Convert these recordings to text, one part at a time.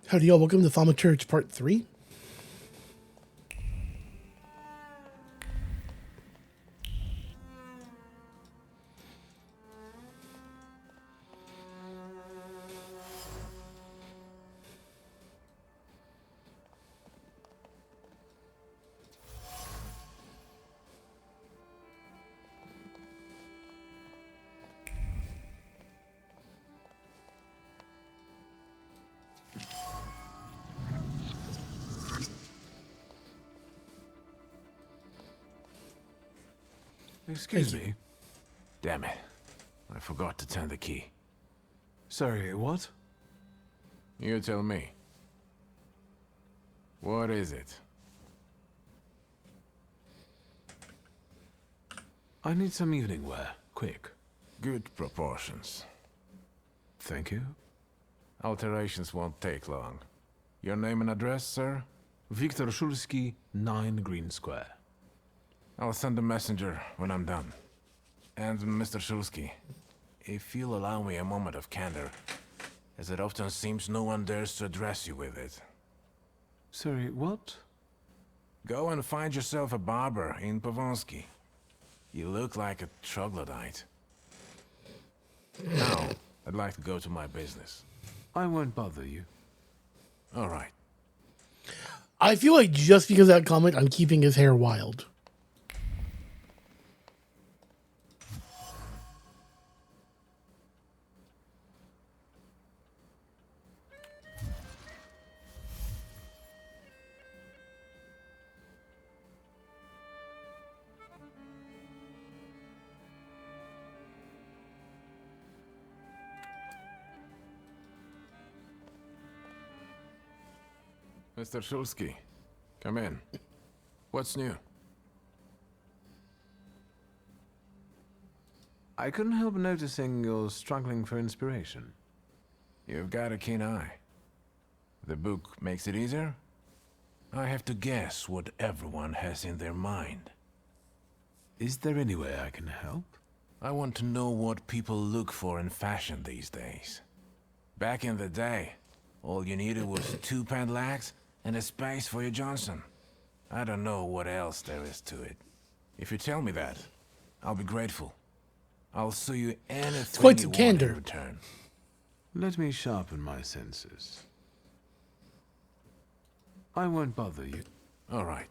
Howdy, y'all. Welcome to Thaumaturge Part 3. Excuse me. Damn it. I forgot to turn the key. Sorry, what? You tell me. What is it? I need some evening wear. Quick. Good proportions. Thank you. Alterations won't take long. Your name and address, sir? Viktor Szulski, 9 Green Square. I'll send a messenger when I'm done. And Mr. Szulski, if you'll allow me a moment of candor, as it often seems no one dares to address you with it. Sorry, what? Go and find yourself a barber in Pavonsky. You look like a troglodyte. Now, I'd like to go to my business. I won't bother you. All right. I feel like just because of that comment, I'm keeping his hair wild. Mr. Szulski, come in. What's new? I couldn't help noticing you're struggling for inspiration. You've got a keen eye. The book makes it easier? I have to guess what everyone has in their mind. Is there any way I can help? I want to know what people look for in fashion these days. Back in the day, all you needed was 2 pant-legs and a space for your Johnson. I don't know what else there is to it. If you tell me that, I'll be grateful. I'll sue you anything quite you some want candor. in return. Let me sharpen my senses. I won't bother you. All right.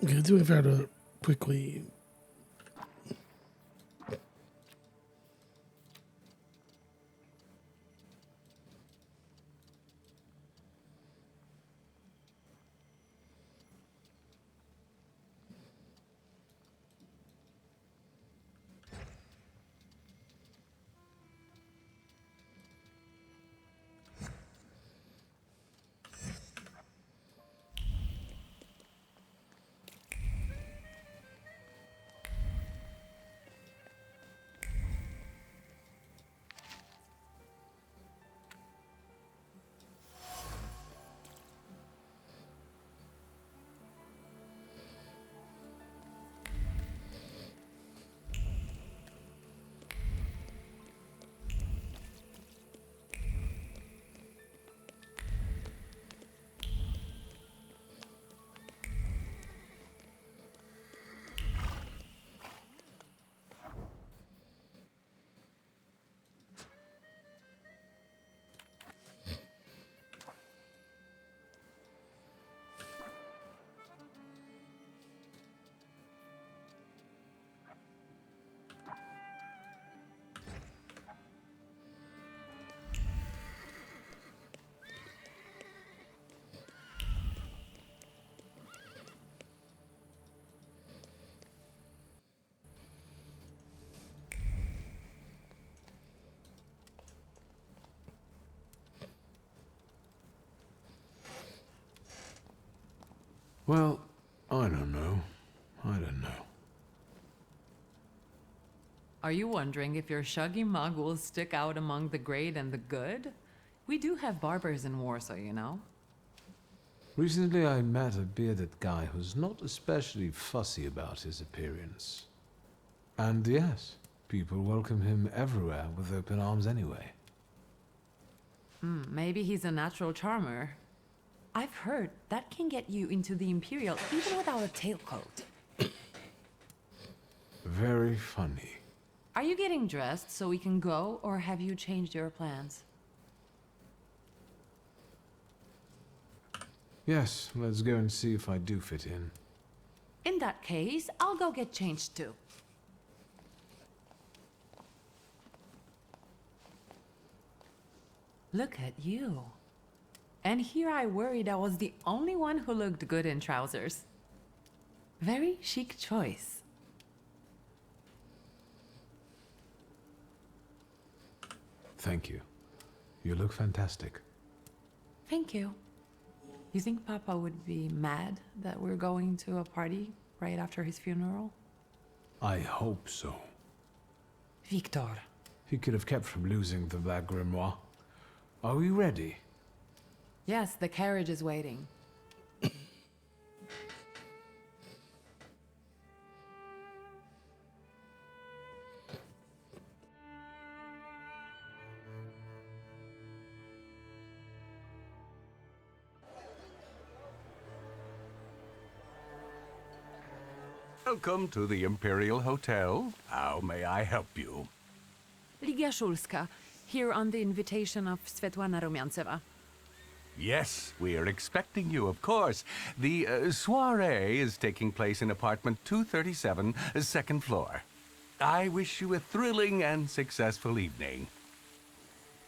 Okay, let's do it fair to quickly. Well, I don't know. Are you wondering if your shuggy mug will stick out among the great and the good? We do have barbers in Warsaw, you know. Recently I met a bearded guy who's not especially fussy about his appearance. And yes, people welcome him everywhere with open arms anyway. Maybe he's a natural charmer. I've heard that can get you into the Imperial even without a tailcoat. Very funny. Are you getting dressed so we can go, or have you changed your plans? Yes, let's go and see if I do fit in. In that case, I'll go get changed too. Look at you. And here I worried I was the only one who looked good in trousers. Very chic choice. Thank you. You look fantastic. Thank you. You think Papa would be mad that we're going to a party right after his funeral? I hope so. Victor. He could have kept from losing the Black Grimoire. Are we ready? Yes, the carriage is waiting. Welcome to the Imperial Hotel. How may I help you? Ligia Szulska, here on the invitation of Svetlana Rumiantseva. Yes, we are expecting you, of course. The soiree is taking place in apartment 237, second floor. I wish you a thrilling and successful evening.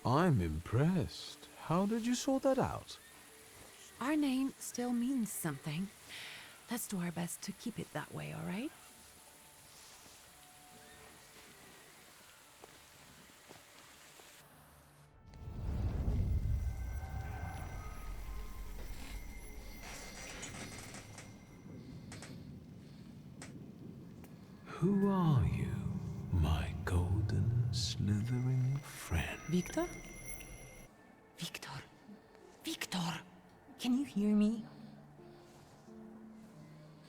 I'm impressed. How did you sort that out? Our name still means something. Let's do our best to keep it that way, all right? Who are you, my golden slithering friend? Victor? Victor? Victor! Can you hear me?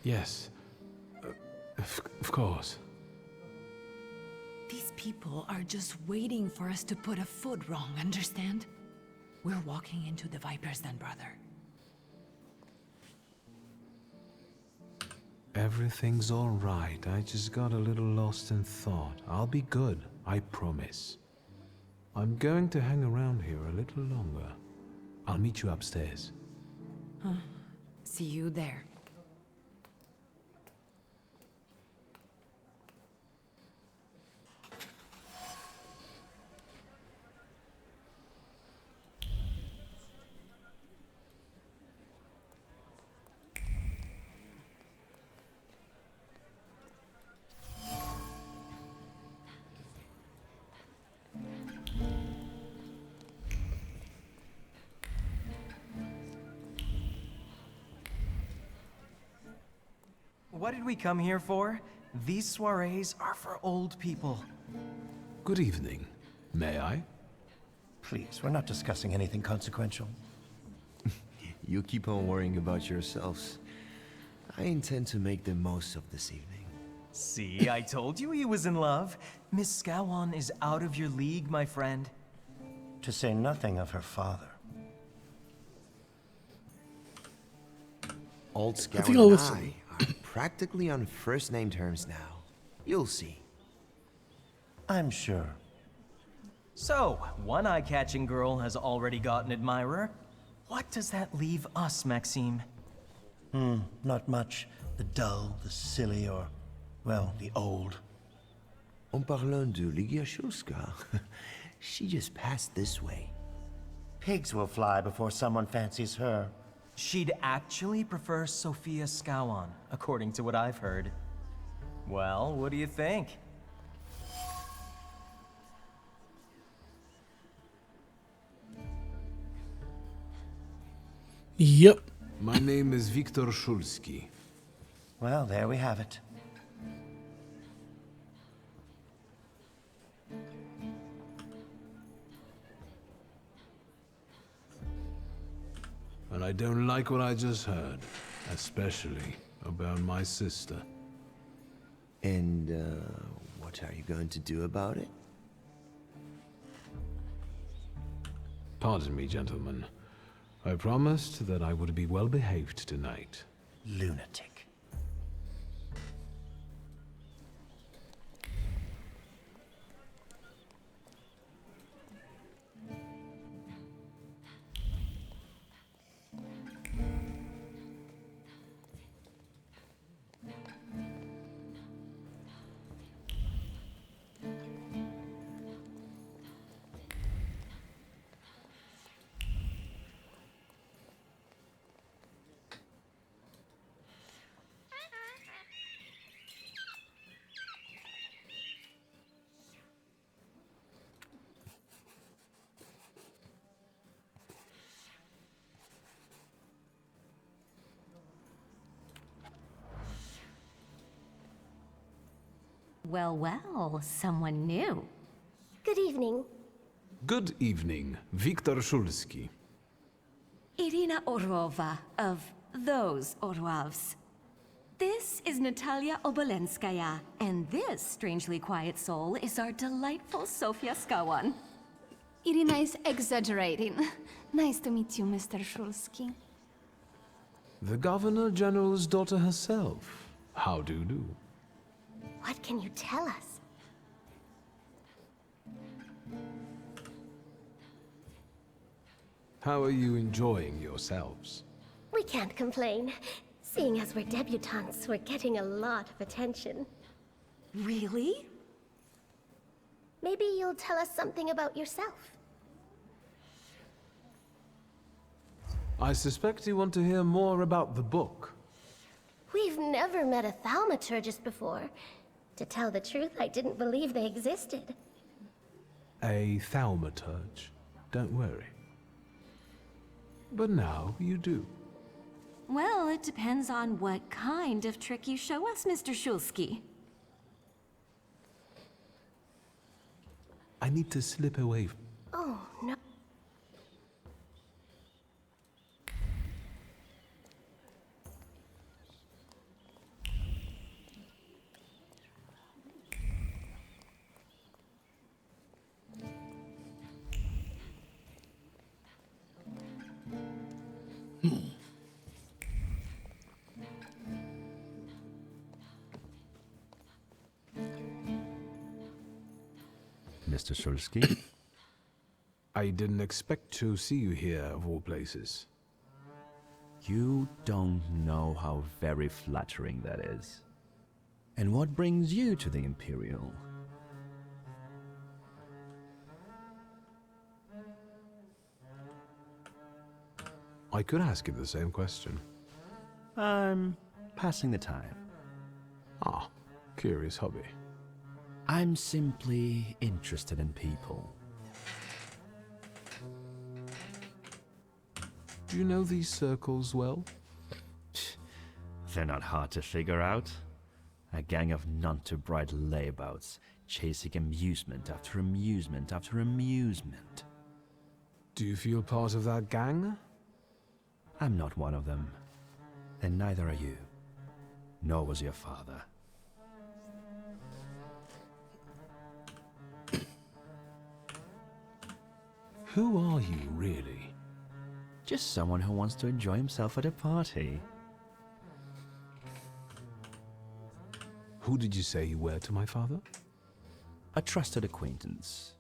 Yes. Of course. These people are just waiting for us to put a foot wrong, understand? We're walking into the Viper's Den, brother. Everything's all right. I just got a little lost in thought. I'll be good, I promise. I'm going to hang around here a little longer. I'll meet you upstairs. See you there. What did we come here for? These soirees are for old people. Good evening. May I? Please, we're not discussing anything consequential. You keep on worrying about yourselves. I intend to make the most of this evening. See, I told you he was in love. Miss Scowan is out of your league, my friend. To say nothing of her father. Old Scout think I'll and listen. I are practically on first-name terms now. You'll see. I'm sure. So, one eye-catching girl has already got an admirer. What does that leave us, Maxime? Not much. The dull, the silly, or, well, the old. En parlant de Ligia Szulska, she just passed this way. Pigs will fly before someone fancies her. She'd actually prefer Sophia Scowan, according to what I've heard. Well, what do you think? Yep. My name is Viktor Szulski. Well, there we have it. And I don't like what I just heard, especially about my sister. And, what are you going to do about it? Pardon me, gentlemen. I promised that I would be well behaved tonight. Lunatic. Well, well, someone new. Good evening. Good evening, Viktor Szulski. Irina Orlova of those Orlovs. This is Natalia Obolenskaya, and this strangely quiet soul is our delightful Sofia Skawan. Irina is exaggerating. Nice to meet you, Mr. Szulski. The Governor General's daughter herself. How do you do? What can you tell us? How are you enjoying yourselves? We can't complain. Seeing as we're debutantes, we're getting a lot of attention. Really? Maybe you'll tell us something about yourself. I suspect you want to hear more about the book. We've never met a Thaumaturgist before. To tell the truth, I didn't believe they existed. A Thaumaturge. Don't worry. But now you do. Well, it depends on what kind of trick you show us, Mr. Szulski. I need to slip away. Oh, no. Mr. Szulski? I didn't expect to see you here, of all places. You don't know how very flattering that is. And what brings you to the Imperial? I could ask you the same question. I'm passing the time. Ah, curious hobby. I'm simply interested in people. Do you know these circles well? They're not hard to figure out. A gang of none-too-bright layabouts, chasing amusement after amusement after amusement. Do you feel part of that gang? I'm not one of them. And neither are you. Nor was your father. Who are you, really? Just someone who wants to enjoy himself at a party. Who did you say you were to my father? A trusted acquaintance.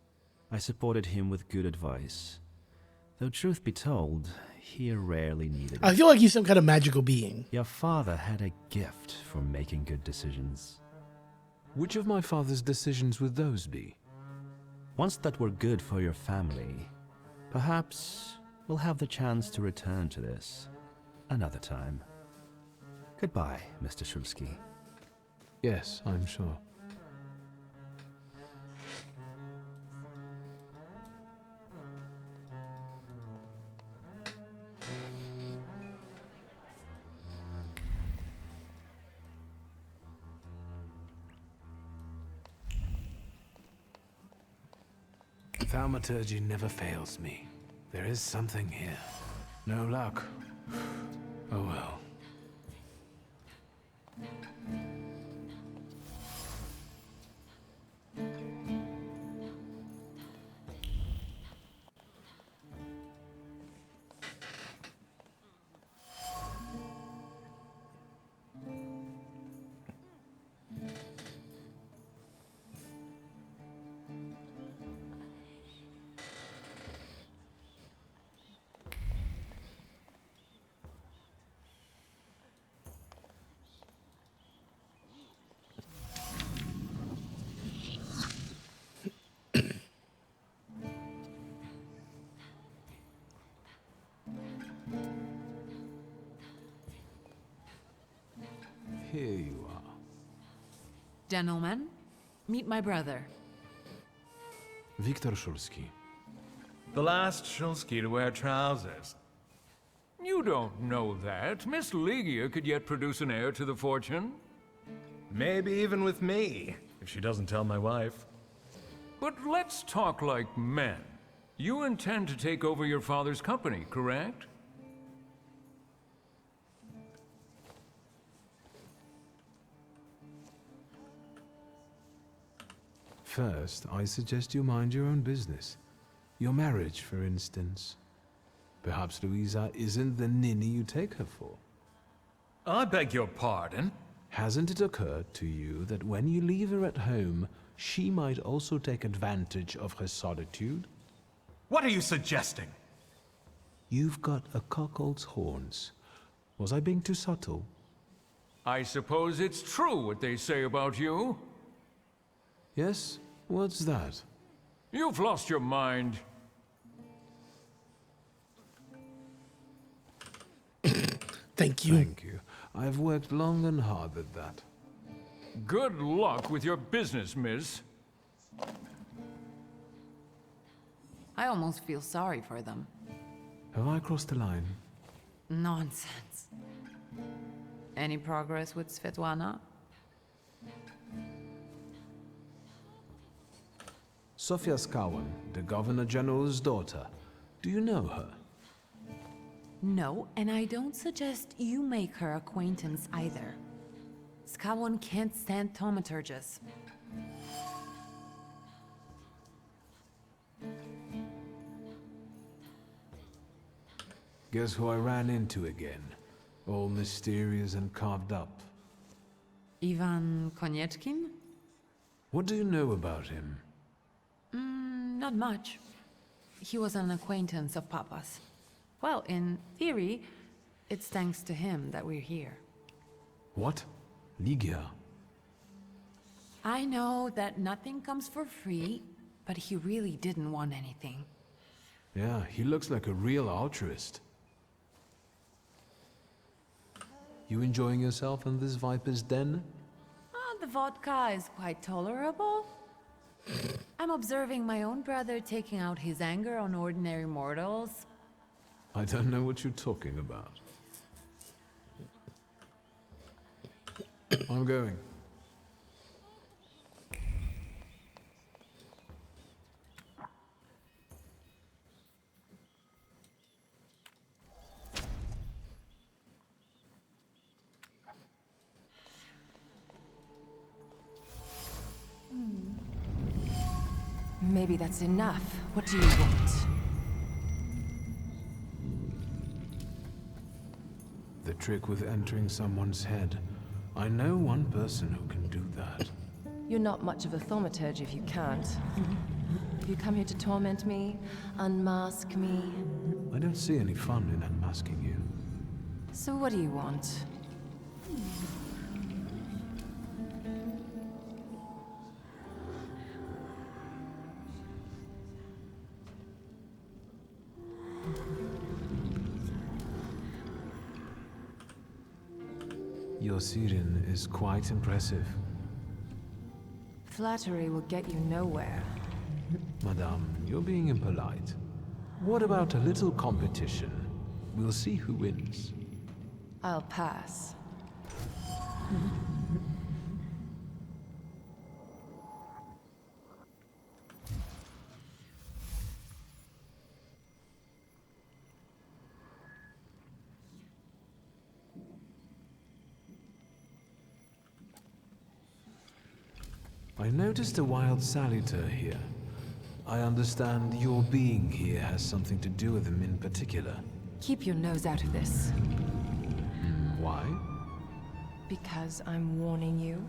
I supported him with good advice. Though truth be told, he rarely needed it. I feel like he's some kind of magical being. Your father had a gift for making good decisions. Which of my father's decisions would those be? Ones that were good for your family. Perhaps we'll have the chance to return to this another time. Goodbye, Mr. Szulski. Yes, I'm sure. Thaumaturge never fails me. There is something here. No luck. Oh well. Here you are. Gentlemen, meet my brother. Wiktor Szulski. The last Shulsky to wear trousers. You don't know that. Miss Ligia could yet produce an heir to the fortune. Maybe even with me, if she doesn't tell my wife. But let's talk like men. You intend to take over your father's company, correct? First, I suggest you mind your own business. Your marriage, for instance. Perhaps Louisa isn't the ninny you take her for. I beg your pardon? Hasn't it occurred to you that when you leave her at home, she might also take advantage of her solitude? What are you suggesting? You've got a cuckold's horns. Was I being too subtle? I suppose it's true what they say about you. Yes? What's that? You've lost your mind. Thank you. Thank you. I've worked long and hard at that. Good luck with your business, miss. I almost feel sorry for them. Have I crossed the line? Nonsense. Any progress with Svetlana? Sofia Skawan, the Governor General's daughter. Do you know her? No, and I don't suggest you make her acquaintance either. Skawon can't stand thaumaturges. Guess who I ran into again? All mysterious and carved up. Ivan Konieczkin? What do you know about him? Not much. He was an acquaintance of Papa's. Well, in theory, it's thanks to him that we're here. What? Ligia? I know that nothing comes for free, but he really didn't want anything. Yeah, he looks like a real altruist. You enjoying yourself in this viper's den? The vodka is quite tolerable. I'm observing my own brother taking out his anger on ordinary mortals. I don't know what you're talking about. I'm going. Maybe that's enough. What do you want? The trick with entering someone's head. I know one person who can do that. You're not much of a thaumaturge if you can't. Have you come here to torment me? Unmask me? I don't see any fun in unmasking you. So what do you want? Your Siren is quite impressive. Flattery will get you nowhere. Madame, you're being impolite. What about a little competition? We'll see who wins. I'll pass. I noticed a wild saluter here. I understand your being here has something to do with him in particular. Keep your nose out of this. Why? Because I'm warning you.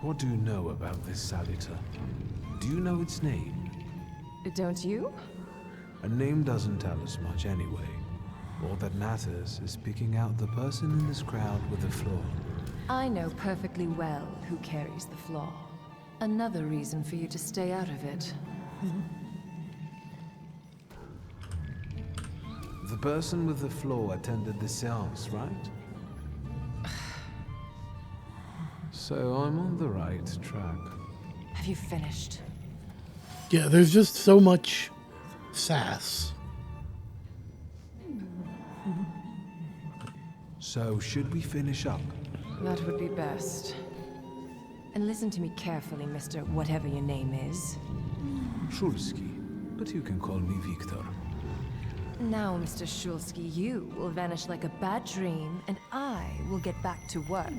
What do you know about this saluter? Do you know its name? Don't you? A name doesn't tell us much anyway. All that matters is picking out the person in this crowd with the flaw. I know perfectly well who carries the flaw. Another reason for you to stay out of it. The person with the flaw attended the seance, right? So I'm on the right track. Have you finished? Yeah, there's just so much sass. So should we finish up? That would be best. And listen to me carefully, Mr. Whatever your name is. Shulsky, but you can call me Victor. Now, Mr. Shulsky, you will vanish like a bad dream, and I will get back to work.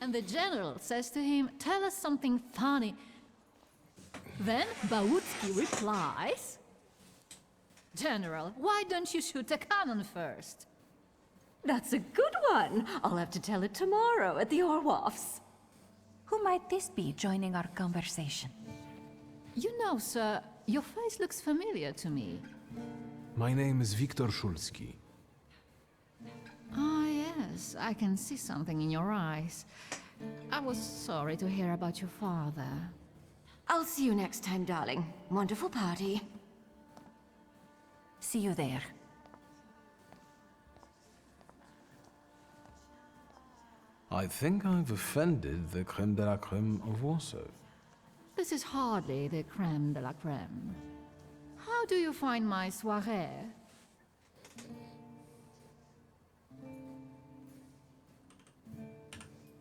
And the general says to him, "Tell us something funny." Then Bautski replies, "General, why don't you shoot a cannon first?" That's a good one. I'll have to tell it tomorrow at the Orwoffs. Who might this be joining our conversation? You know, sir, your face looks familiar to me. My name is Viktor Shulsky. Ah, yes, I can see something in your eyes. I was sorry to hear about your father. I'll see you next time, darling. Wonderful party. See you there. I think I've offended the creme de la creme of Warsaw. This is hardly the creme de la creme. How do you find my soirée?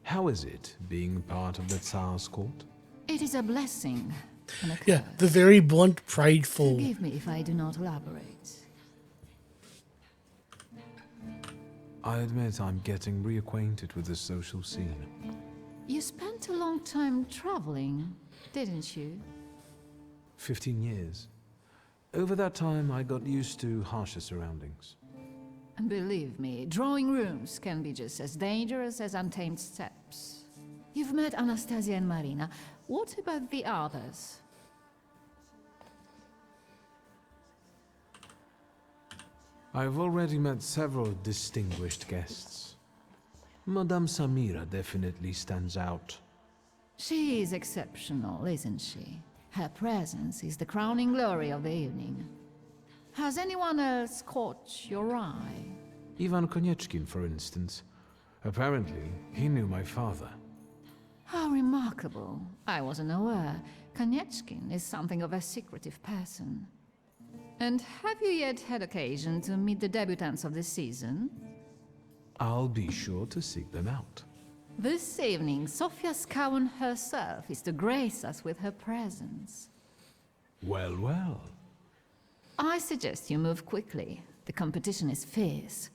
How is it being part of the Tsar's court? It is a blessing. And a Yeah, curse. the very blunt, prideful. Forgive me if I do not elaborate. I admit I'm getting reacquainted with the social scene. You spent a long time traveling, didn't you? 15 years. Over that time, I got used to harsher surroundings. And believe me, drawing rooms can be just as dangerous as untamed steppes. You've met Anastasia and Marina. What about the others? I've already met several distinguished guests. Madame Samira definitely stands out. She is exceptional, isn't she? Her presence is the crowning glory of the evening. Has anyone else caught your eye? Ivan Konieczkin, for instance. Apparently, he knew my father. How remarkable. I wasn't aware. Konieczkin is something of a secretive person. And have you yet had occasion to meet the debutants of the season? I'll be sure to seek them out. This evening, Sofia Skowen herself is to grace us with her presence. Well, well. I suggest you move quickly. The competition is fierce.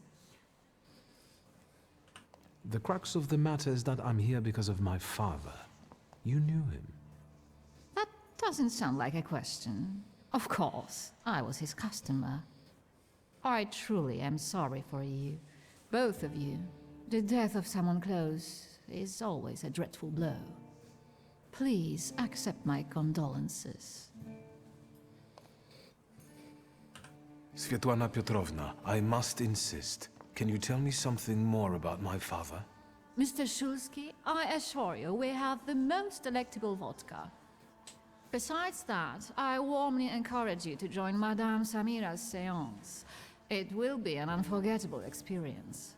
The crux of the matter is that I'm here because of my father. You knew him. That doesn't sound like a question. Of course, I was his customer. I truly am sorry for you, both of you. The death of someone close is always a dreadful blow. Please accept my condolences. Svetlana Petrovna, I must insist. Can you tell me something more about my father? Mr. Shulsky, I assure you we have the most delectable vodka. Besides that, I warmly encourage you to join Madame Samira's séance. It will be an unforgettable experience.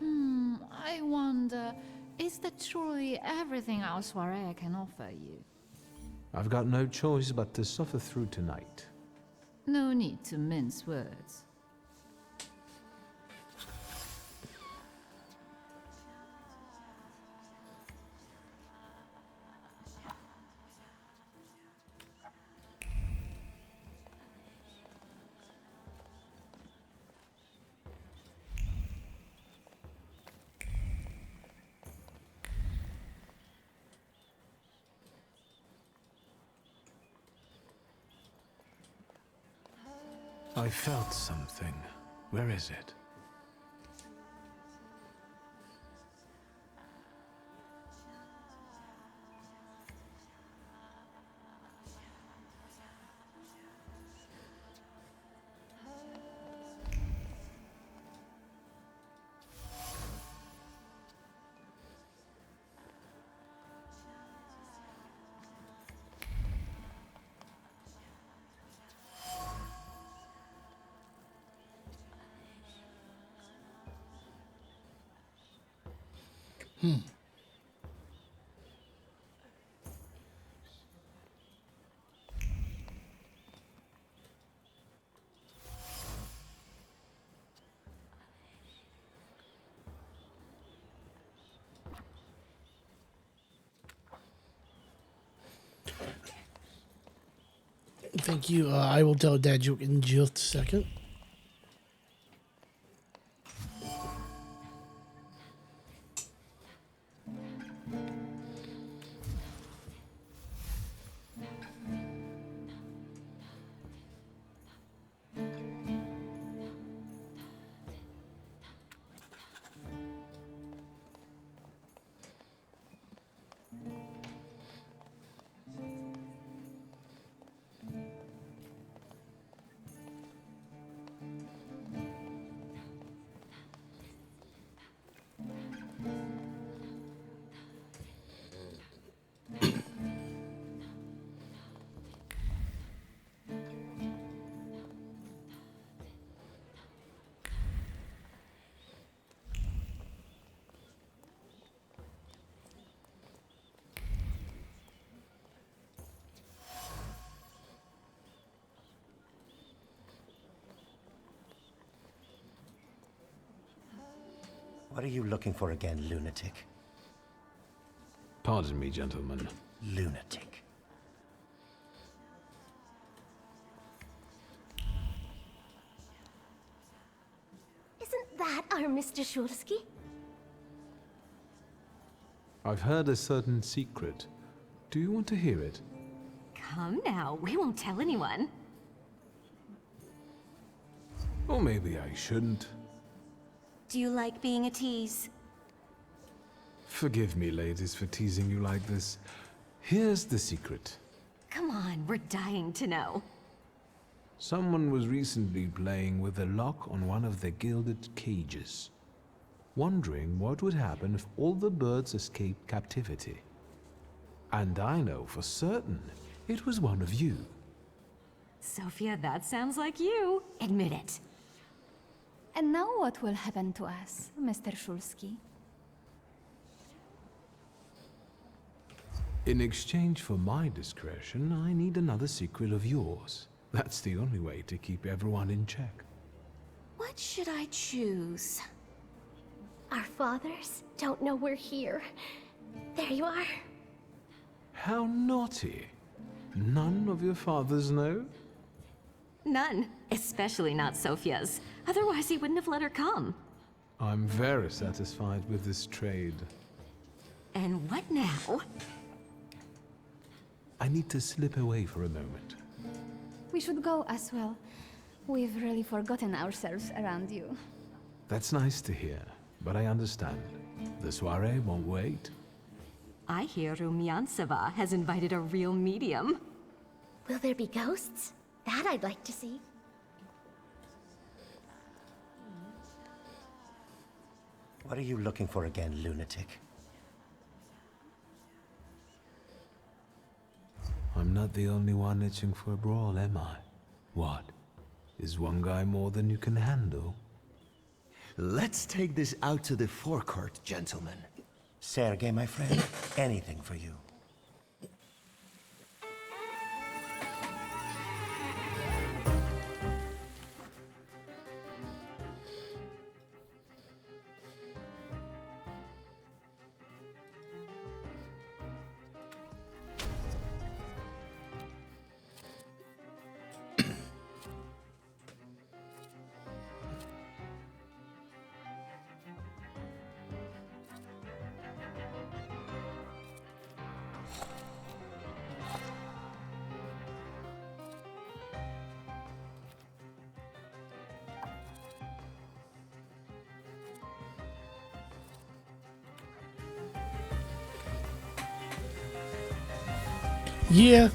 I wonder, is that truly everything our soiree can offer you? I've got no choice but to suffer through tonight. No need to mince words. I felt something. Where is it? Thank you. I will tell a dad joke in just a second. What are you looking for again, lunatic? Pardon me, gentlemen. Lunatic. Isn't that our Mr. Shulsky? I've heard a certain secret. Do you want to hear it? Come now, we won't tell anyone. Or maybe I shouldn't. Do you like being a tease? Forgive me, ladies, for teasing you like this. Here's the secret. Come on, we're dying to know. Someone was recently playing with the lock on one of the gilded cages, wondering what would happen if all the birds escaped captivity. And I know for certain it was one of you. Sophia, that sounds like you. Admit it. And now what will happen to us, Mr. Shulsky? In exchange for my discretion, I need another secret of yours. That's the only way to keep everyone in check. What should I choose? Our fathers don't know we're here. There you are. How naughty. None of your fathers know? None. Especially not Sophia's. Otherwise, he wouldn't have let her come. I'm very satisfied with this trade. And what now? I need to slip away for a moment. We should go as well. We've really forgotten ourselves around you. That's nice to hear, but I understand. The soiree won't wait. I hear Rumyantseva has invited a real medium. Will there be ghosts? That I'd like to see. What are you looking for again, lunatic? I'm not the only one itching for a brawl, am I? What? Is one guy more than you can handle? Let's take this out to the forecourt, gentlemen. Sergei, my friend, anything for you. Yeah.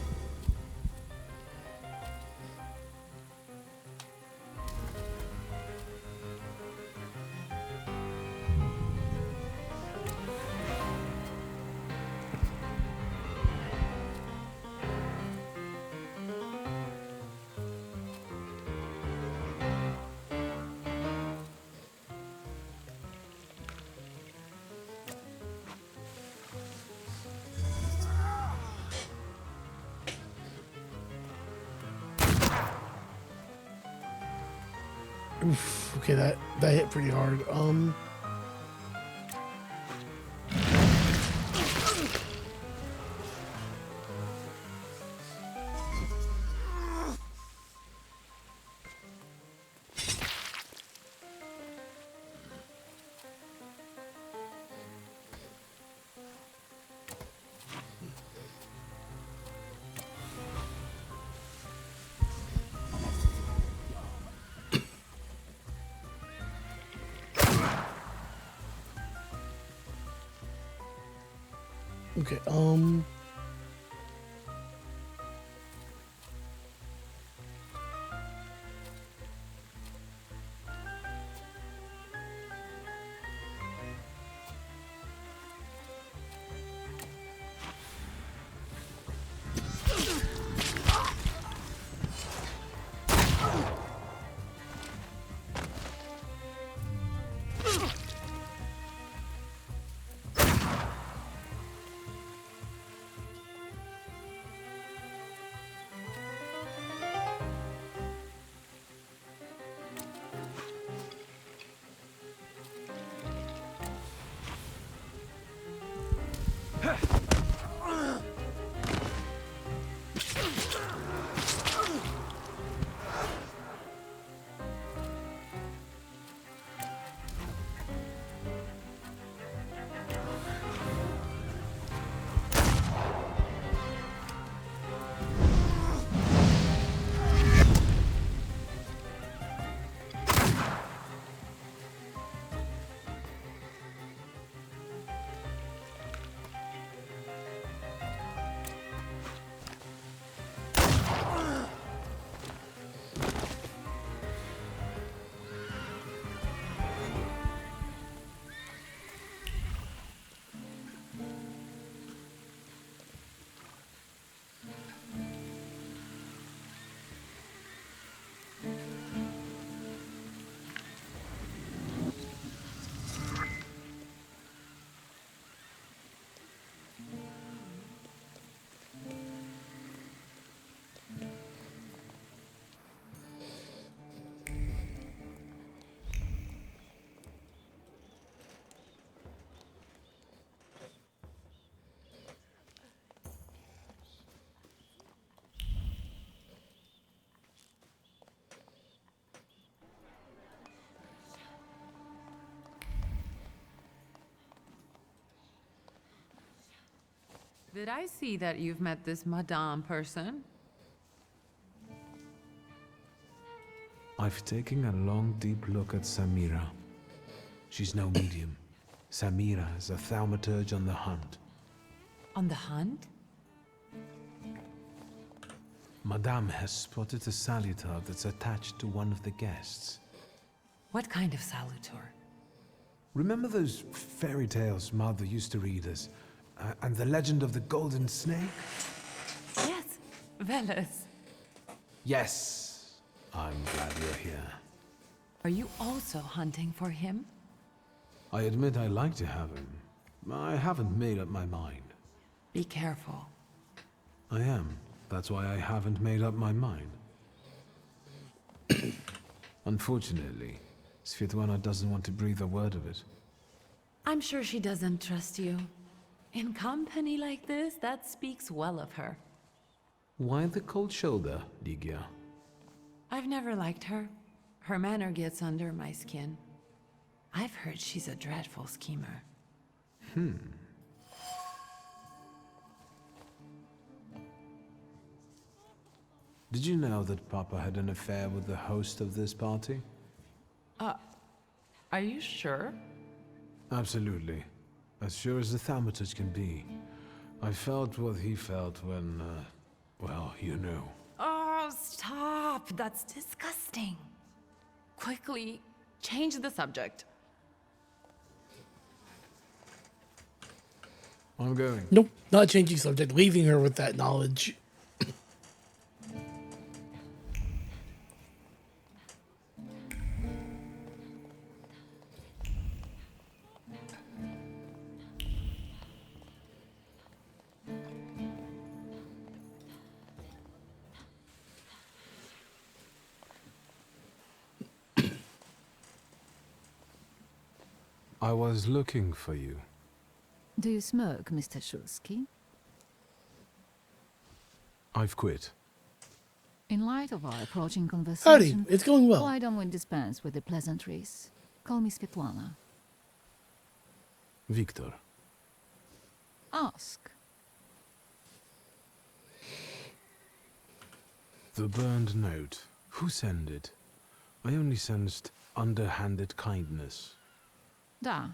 Oof, okay, that hit pretty hard. Okay, Did I see that you've met this Madame person? I've taken a long, deep look at Samira. She's no medium. Samira is a Thaumaturge on the hunt. On the hunt? Madame has spotted a salutar that's attached to one of the guests. What kind of salutar? Remember those fairy tales Mother used to read us? And the legend of the golden snake? Yes, Veles. Yes. I'm glad you're here. Are you also hunting for him? I admit I like to have him. I haven't made up my mind. Be careful. I am. That's why I haven't made up my mind. Unfortunately, Svetlana doesn't want to breathe a word of it. I'm sure she doesn't trust you. In company like this, that speaks well of her. Why the cold shoulder, Ligia? I've never liked her. Her manner gets under my skin. I've heard she's a dreadful schemer. Did you know that Papa had an affair with the host of this party? Are you sure? Absolutely. As sure as the Thaumaturge can be. I felt what he felt when, well, you know. Oh, stop! That's disgusting. Quickly, change the subject. I'm going. Nope, not changing subject, leaving her with that knowledge. I was looking for you. Do you smoke, Mr. Shulsky? I've quit. In light of our approaching Howdy, conversation, it's going well. why don't we dispense with the pleasantries? Call me Svetlana. Victor. Ask. The burned note. Who sent it? I only sensed underhanded kindness. Da.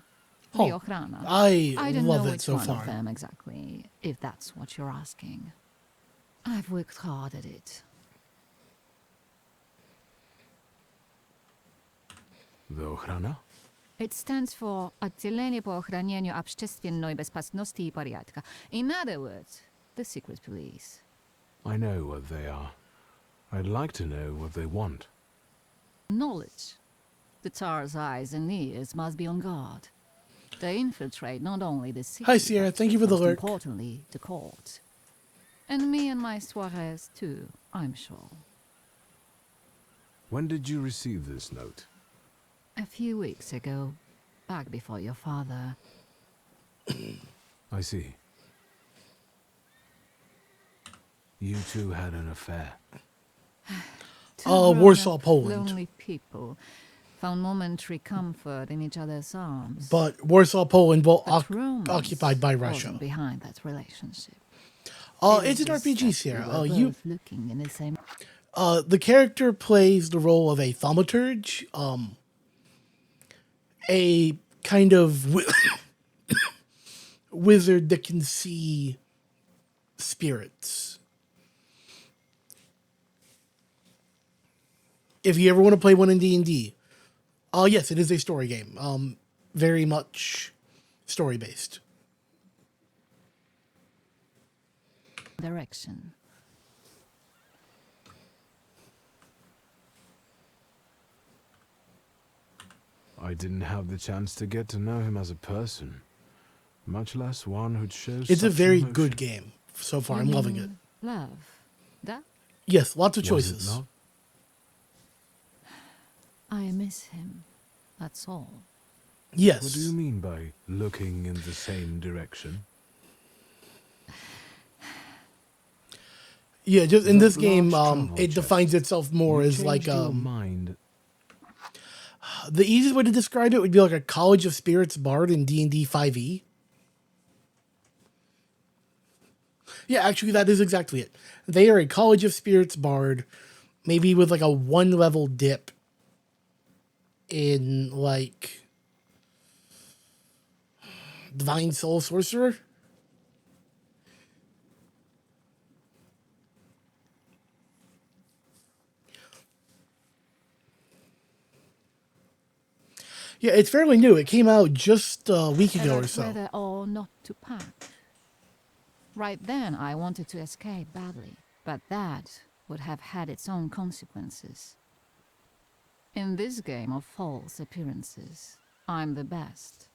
Oh, The Ochrana. I don't love know it which so one far. of them exactly, if that's what you're asking. I've worked hard at it. The Ochrana? It stands for Отделение по охранению общественной безопасности и порядка. In other words, the secret police. I know what they are. I'd like to know what they want. Knowledge. The Tsar's eyes and ears must be on guard. They infiltrate not only the city, Hi, Sierra. but Thank you for the most lurk. importantly, the court. And me and my soirees too, I'm sure. When did you receive this note? A few weeks ago, back before your father. I see. You two had an affair. Two Warsaw, grown-up, Poland. Lonely people found momentary comfort in each other's arms. But Warsaw, Poland, both But romance occupied by wasn't Russia. behind that relationship. It's an It was RPG, that Sierra. we were You, both looking in the same. the character plays the role of a thaumaturge, a kind of wizard that can see spirits. If you ever want to play one in D&D, yes, it is a story game. Very much story based. Direction. I didn't have the chance to get to know him as a person, much less one who'd show It's a such very emotion. good game so far. You I'm loving it. mean Love. That? Yes, lots of Was choices. it not? I miss him. That's all. Yes. What do you mean by looking in the same direction? Yeah, just in That this game, large travel it chest. defines itself more You as like changed your mind. the easiest way to describe it would be like a College of Spirits bard in D&D 5e. Yeah, actually, that is exactly it. They are a College of Spirits bard, maybe with like a 1-level dip in like Divine Soul Sorcerer. Yeah, it's fairly new. It came out just a week ago or About so. whether or not to pack. Right then, I wanted to escape badly, but that would have had its own consequences. In this game of false appearances, I'm the best.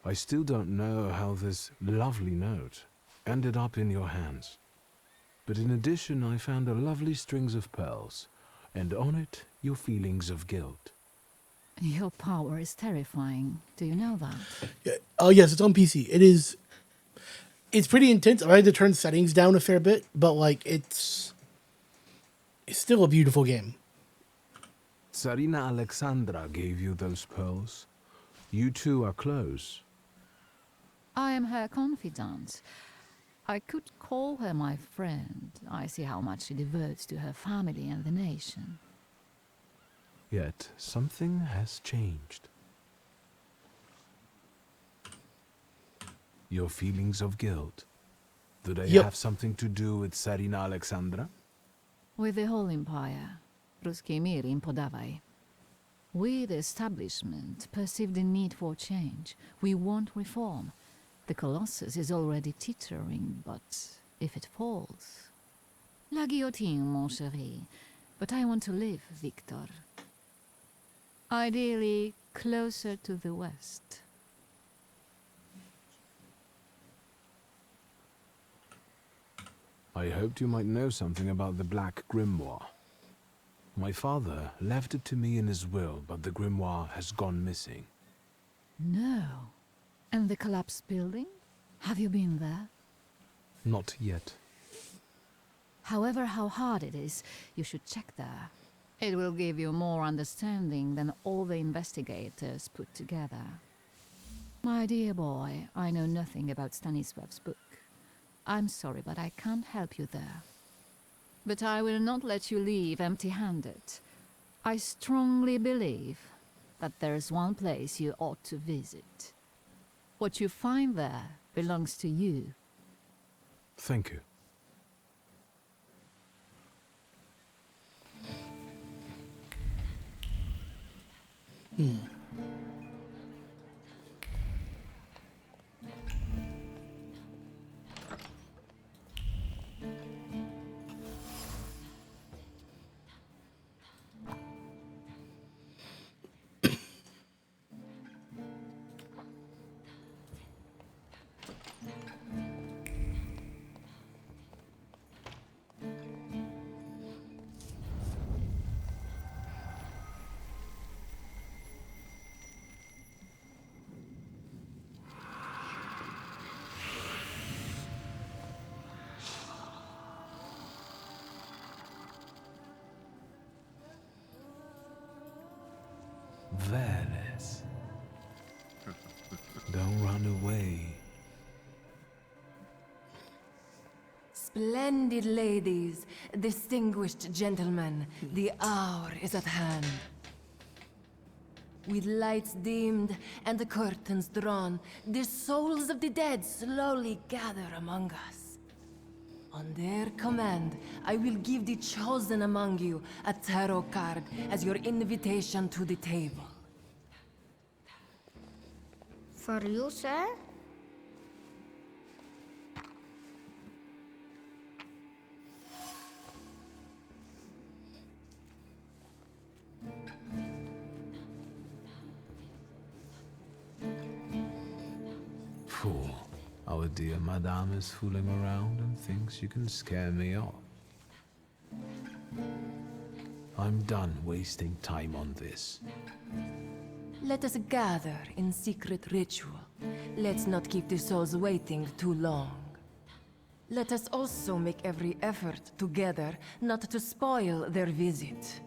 I still don't know how this lovely note ended up in your hands. But in addition, I found a lovely strings of pearls, and on it, your feelings of guilt. Your power is terrifying. Do you know that? Yeah. Oh, yes, it's on PC. It's pretty intense. I had to turn settings down a fair bit, but like it's still a beautiful game. Tsarina Alexandra gave you those pearls. You two are close. I am her confidant. I could call her my friend. I see how much she devotes to her family and the nation. Yet something has changed. Your feelings of guilt. Do they have something to do with Tsarina Alexandra? With the whole empire. Ruski mir im podawaj. We, the establishment, perceive the need for change. We want reform. The Colossus is already teetering, but if it falls... La guillotine, mon chéri. But I want to live, Victor. Ideally, closer to the west. I hoped you might know something about the Black Grimoire. My father left it to me in his will, but the grimoire has gone missing. No. And the collapsed building? Have you been there? Not yet. However, how hard it is, you should check there. It will give you more understanding than all the investigators put together. My dear boy, I know nothing about Stanisław's book. I'm sorry, but I can't help you there. But I will not let you leave empty-handed. I strongly believe that there's one place you ought to visit. What you find there belongs to you. Thank you. Veles. Don't run away. Splendid ladies, distinguished gentlemen, the hour is at hand. With lights dimmed and the curtains drawn, the souls of the dead slowly gather among us. On their command, I will give the chosen among you a tarot card as your invitation to the table. For you, sir? Fool. Our dear madame is fooling around and thinks you can scare me off. I'm done wasting time on this. Let us gather in secret ritual. Let's not keep the souls waiting too long. Let us also make every effort together not to spoil their visit.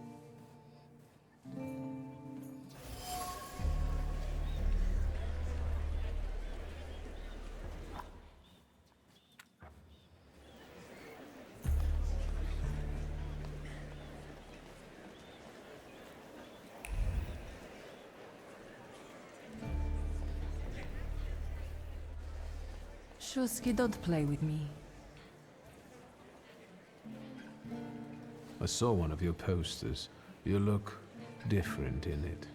Shuski, don't play with me. I saw one of your posters. You look different in it.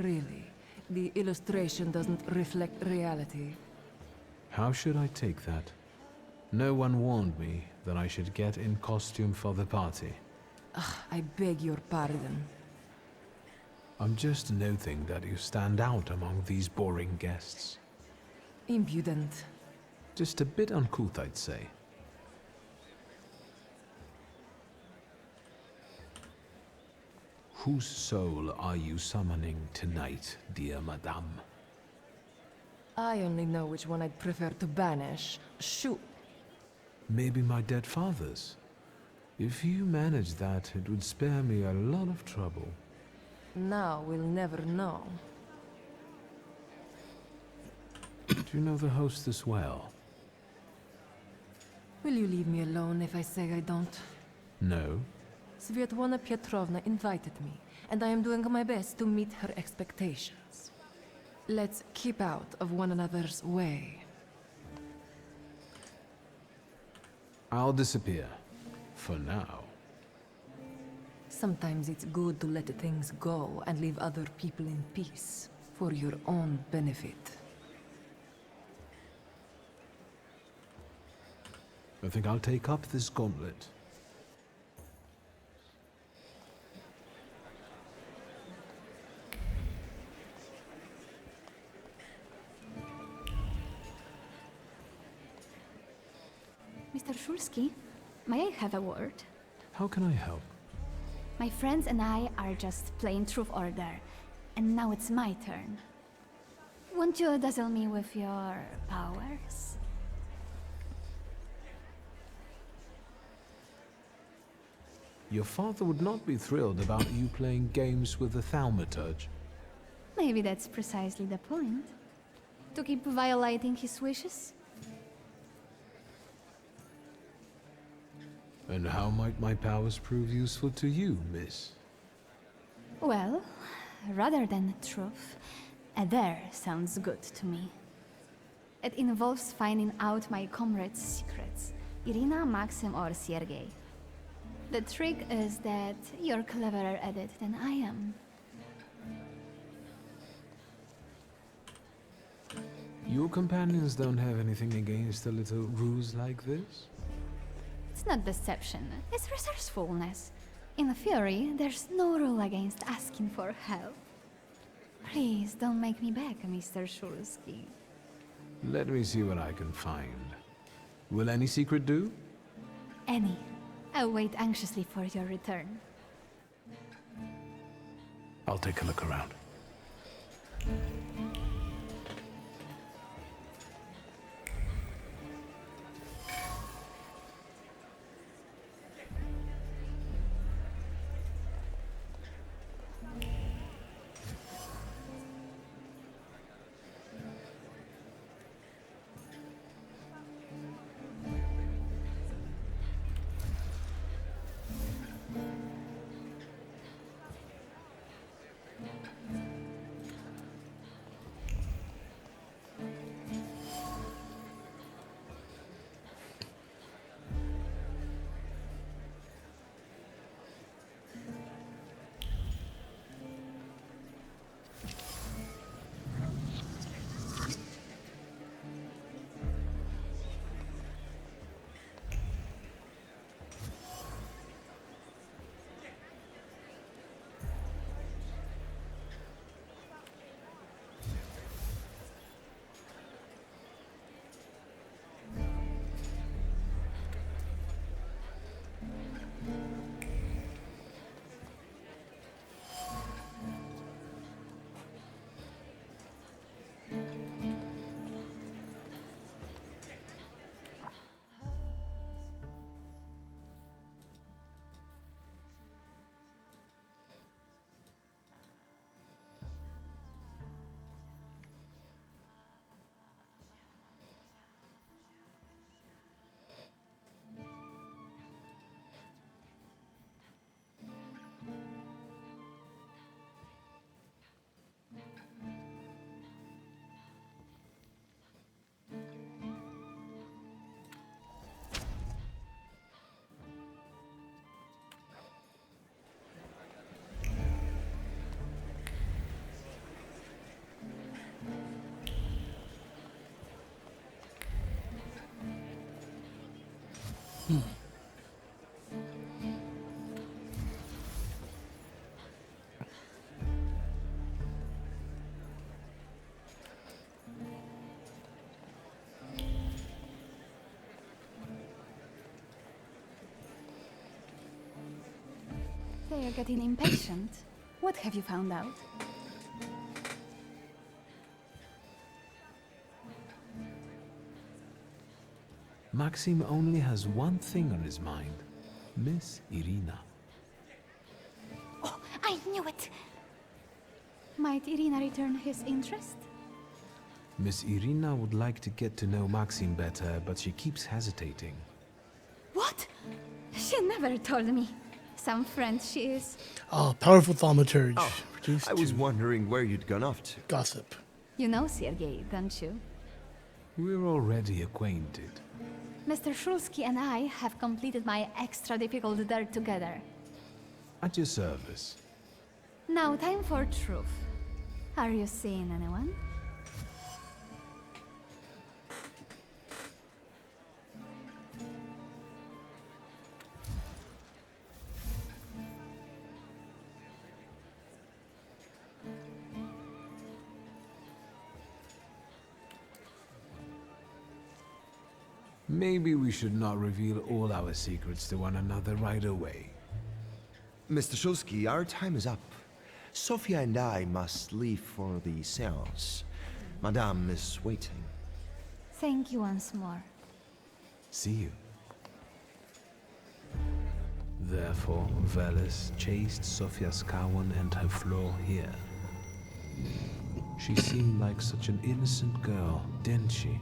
Really, the illustration doesn't reflect reality. How should I take that? No one warned me that I should get in costume for the party. I beg your pardon. I'm just noting that you stand out among these boring guests. Impudent. Just a bit uncouth, I'd say. Whose soul are you summoning tonight, dear madame? I only know which one I'd prefer to banish. Shoot. Maybe my dead father's. If you manage that, it would spare me a lot of trouble. Now we'll never know. Do you know the hostess well? Will you leave me alone if I say I don't? No. Svetlana Petrovna invited me, and I am doing my best to meet her expectations. Let's keep out of one another's way. I'll disappear. For now. Sometimes it's good to let things go and leave other people in peace, for your own benefit. I think I'll take up this gauntlet. Mr. Shulsky, may I have a word? How can I help? My friends and I are just playing Truth Order, and now it's my turn. Won't you dazzle me with your powers? Your father would not be thrilled about you playing games with the Thaumaturge. Maybe that's precisely the point. To keep violating his wishes? And how might my powers prove useful to you, miss? Well, rather than truth, a dare sounds good to me. It involves finding out my comrades' secrets, Irina, Maxim, or Sergei. The trick is that you're cleverer at it than I am. Your companions don't have anything against a little ruse like this? It's not deception, it's resourcefulness. In theory, there's no rule against asking for help. Please don't make me beg, Mr. Shulsky. Let me see what I can find. Will any secret do? Any. I'll wait anxiously for your return. I'll take a look around. They are getting impatient. What have you found out? Maxim only has one thing on his mind. Miss Irina. Oh, I knew it! Might Irina return his interest? Miss Irina would like to get to know Maxim better, but she keeps hesitating. What? She never told me. Some friend she is. Oh, powerful Thaumaturge. Produced I was to wondering where you'd gone off to. gossip. You know Sergei, don't you? We're already acquainted. Mr. Shulsky and I have completed my extra difficult dirt together. At your service. Now time for truth. Are you seeing anyone? Maybe we should not reveal all our secrets to one another right away. Mr. Shulsky, our time is up. Sophia and I must leave for the seance. Madame is waiting. Thank you once more. See you. Therefore, Veles chased Sofia Skawan and her floor here. She seemed like such an innocent girl, didn't she?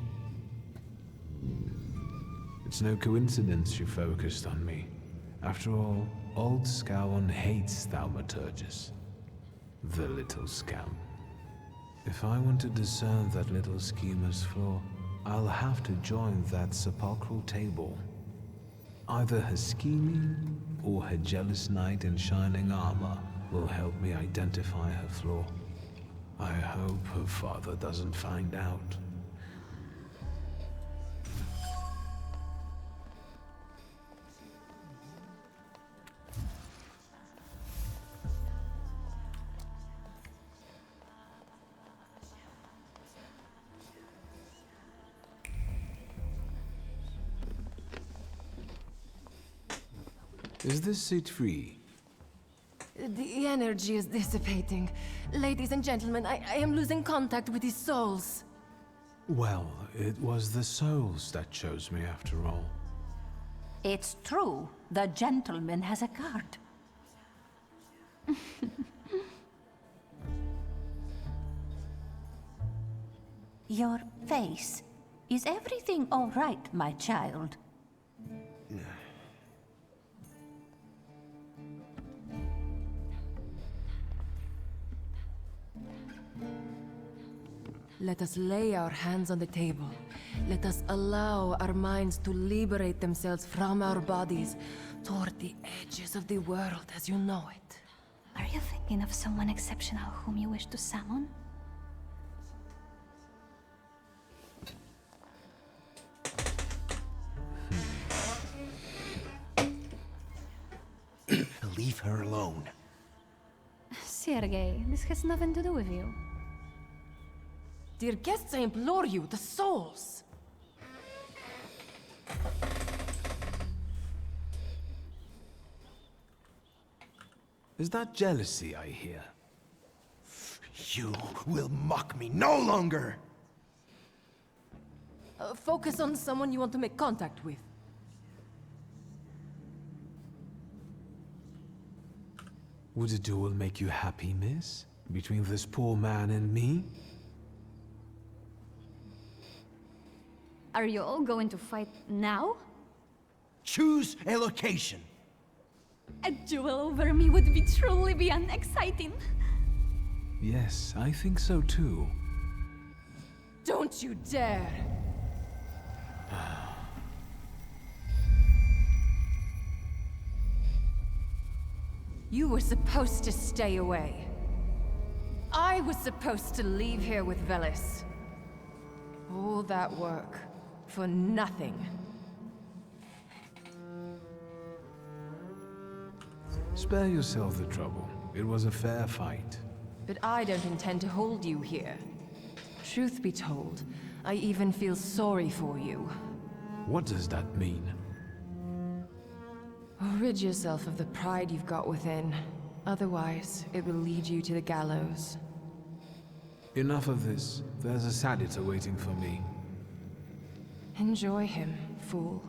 It's no coincidence she focused on me. After all, old Skawan hates Thaumaturges. The little scamp. If I want to discern that little schemer's flaw, I'll have to join that sepulchral table. Either her scheming or her jealous knight in shining armor will help me identify her flaw. I hope her father doesn't find out. Is this seat free? The energy is dissipating. Ladies and gentlemen, I am losing contact with these souls. Well, it was the souls that chose me after all. It's true. The gentleman has a card. Your face. Is everything all right, my child? Let us lay our hands on the table. Let us allow our minds to liberate themselves from our bodies toward the edges of the world as you know it. Are you thinking of someone exceptional whom you wish to summon? Leave her alone. Sergei, this has nothing to do with you. Dear guests, I implore you, the souls! Is that jealousy I hear? You will mock me no longer! Focus on someone you want to make contact with. Would a duel make you happy, miss? Between this poor man and me? Are you all going to fight now? Choose a location. A duel over me would be truly beyond exciting. Yes, I think so too. Don't you dare! You were supposed to stay away. I was supposed to leave here with Veles. All that work for nothing. Spare yourself the trouble. It was a fair fight. But I don't intend to hold you here. Truth be told, I even feel sorry for you. What does that mean? Rid yourself of the pride you've got within. Otherwise, it will lead you to the gallows. Enough of this. There's a Sadita waiting for me. Enjoy him, fool.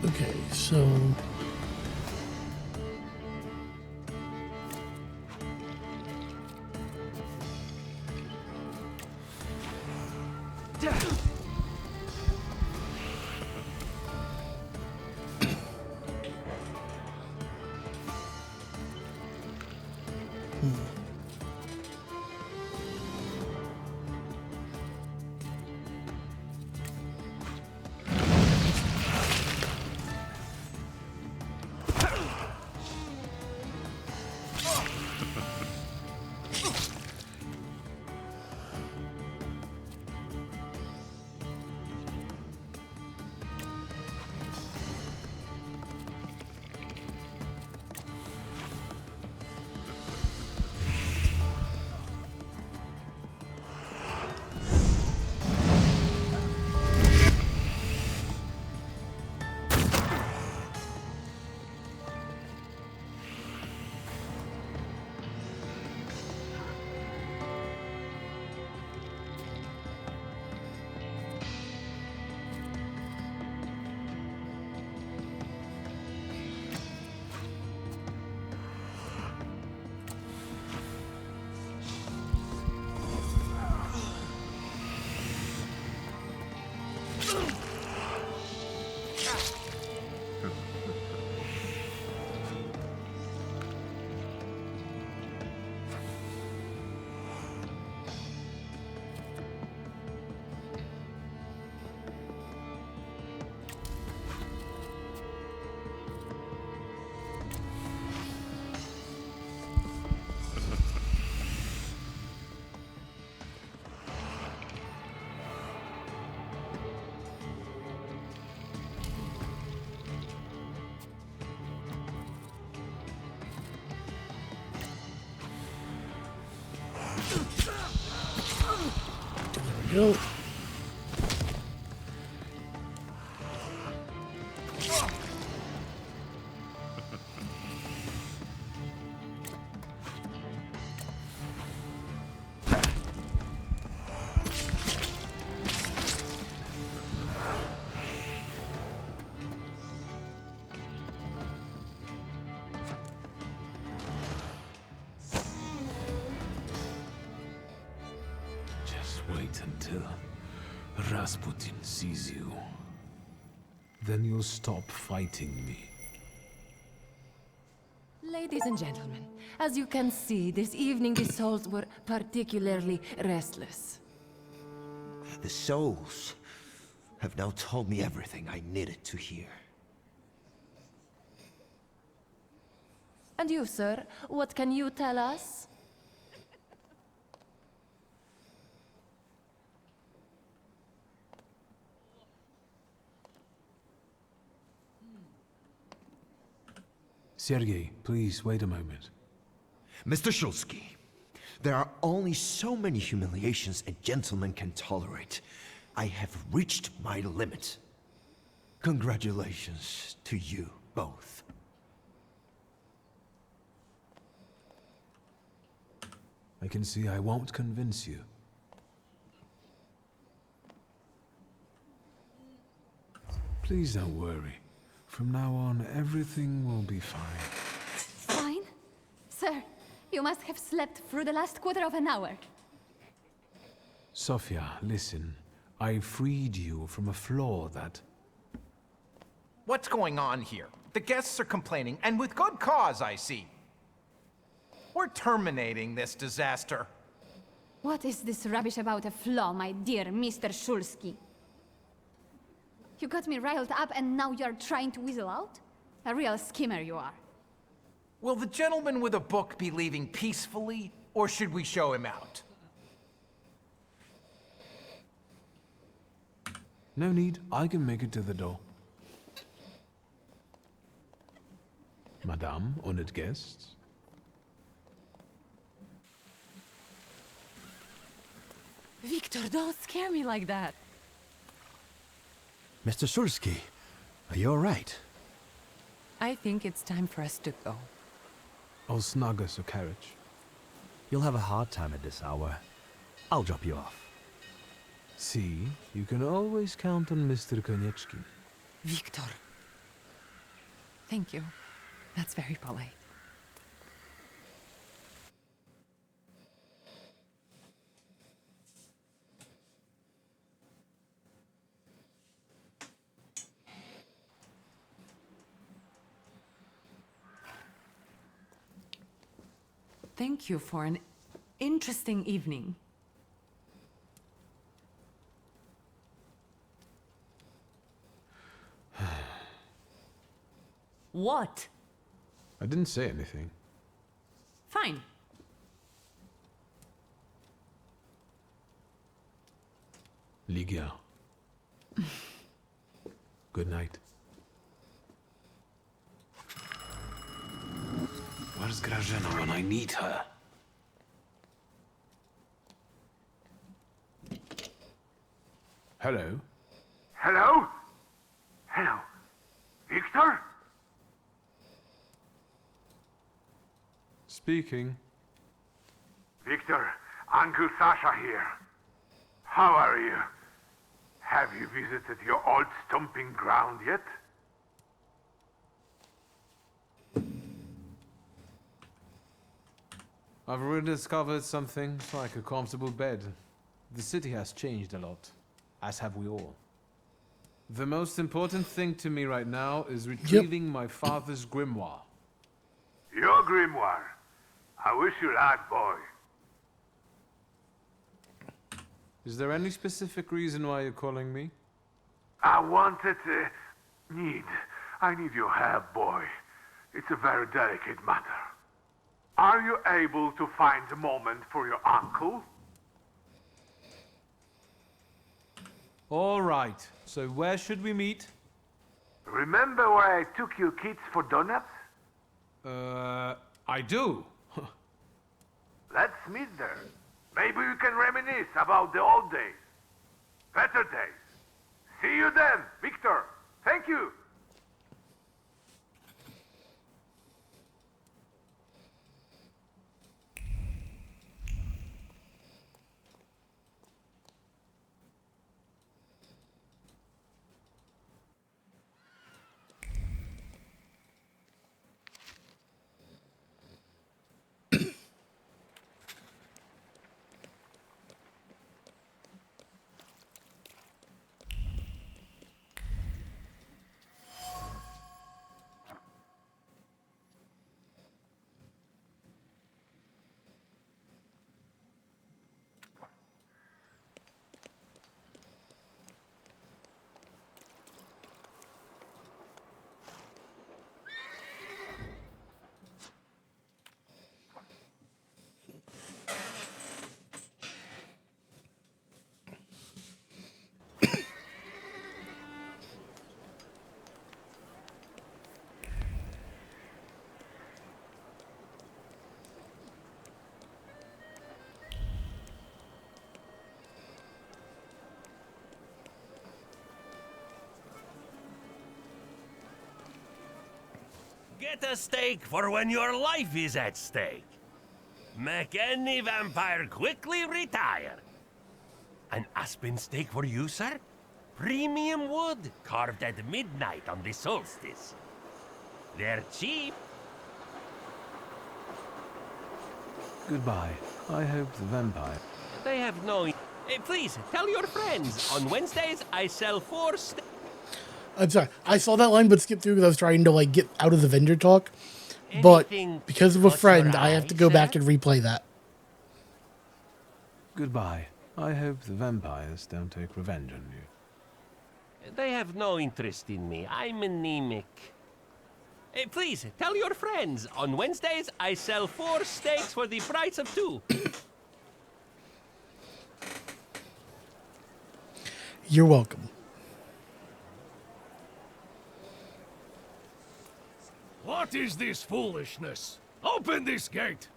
Okay, so go. Wait until Rasputin sees you. Then you'll stop fighting me. Ladies and gentlemen, as you can see, this evening the souls were particularly restless. The souls have now told me everything I needed to hear. And you, sir, what can you tell us? Sergei, please wait a moment. Mr. Shulsky, there are only so many humiliations a gentleman can tolerate. I have reached my limit. Congratulations to you both. I can see I won't convince you. Please don't worry. From now on, everything will be fine. Fine? Sir, you must have slept through the last quarter of an hour. Sofia, listen. I freed you from a flaw that... What's going on here? The guests are complaining, and with good cause, I see. We're terminating this disaster. What is this rubbish about a flaw, my dear Mr. Shulsky? You got me riled up and now you're trying to weasel out? A real schemer you are. Will the gentleman with a book be leaving peacefully, or should we show him out? No need, I can make it to the door. Madame, honored guests. Victor, don't scare me like that. Mr. Shulsky, are you all right? I think it's time for us to go. I'll snug us a carriage. You'll have a hard time at this hour. I'll drop you off. See, you can always count on Mr. Konieczki. Victor. Thank you. That's very polite. Thank you for an interesting evening. What? I didn't say anything. Fine. Ligia. Good night. Where's Grażyna when I need her? Hello? Hello? Hello? Victor? Speaking. Victor, Uncle Sasha here. How are you? Have you visited your old stomping ground yet? I've rediscovered some things like a comfortable bed. The city has changed a lot, as have we all. The most important thing to me right now is retrieving my father's grimoire. Your grimoire? I wish you luck, boy. Is there any specific reason why you're calling me? I wanted to... I need your help, boy. It's a very delicate matter. Are you able to find a moment for your uncle? All right. So where should we meet? Remember where I took you kids for donuts? I do. Let's meet there. Maybe we can reminisce about the old days. Better days. See you then, Victor. Thank you. Get a steak for when your life is at stake. Make any vampire quickly retire. An aspen steak for you, sir? Premium wood, carved at midnight on the solstice. They're cheap. Goodbye. I hope the vampire... They have no... please, tell your friends. On Wednesdays, I sell 4 I'm sorry. I saw that line but skipped through because I was trying to like get out of the vendor talk. But because of a friend, I have to go back and replay that. Goodbye. I hope the vampires don't take revenge on you. They have no interest in me. I'm anemic. Please, tell your friends. On Wednesdays, I sell 4 steaks for the price of 2. You're welcome. What is this foolishness? Open this gate!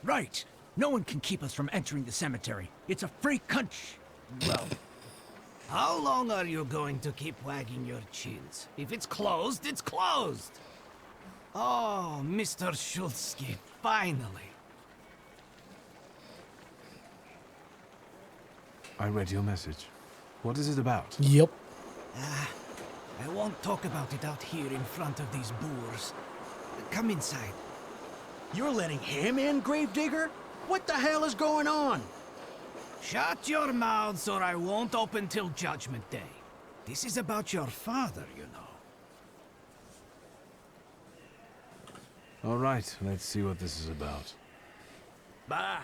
Right. No one can keep us from entering the cemetery. It's a free country. Well, how long are you going to keep wagging your chins? If it's closed, it's closed! Oh, Mr. Shulsky, finally. I read your message. What is it about? Yep. I won't talk about it out here in front of these boors. Come inside. You're letting him in, Gravedigger? What the hell is going on? Shut your mouths or I won't open till Judgment Day. This is about your father, you know. All right, let's see what this is about. Bah!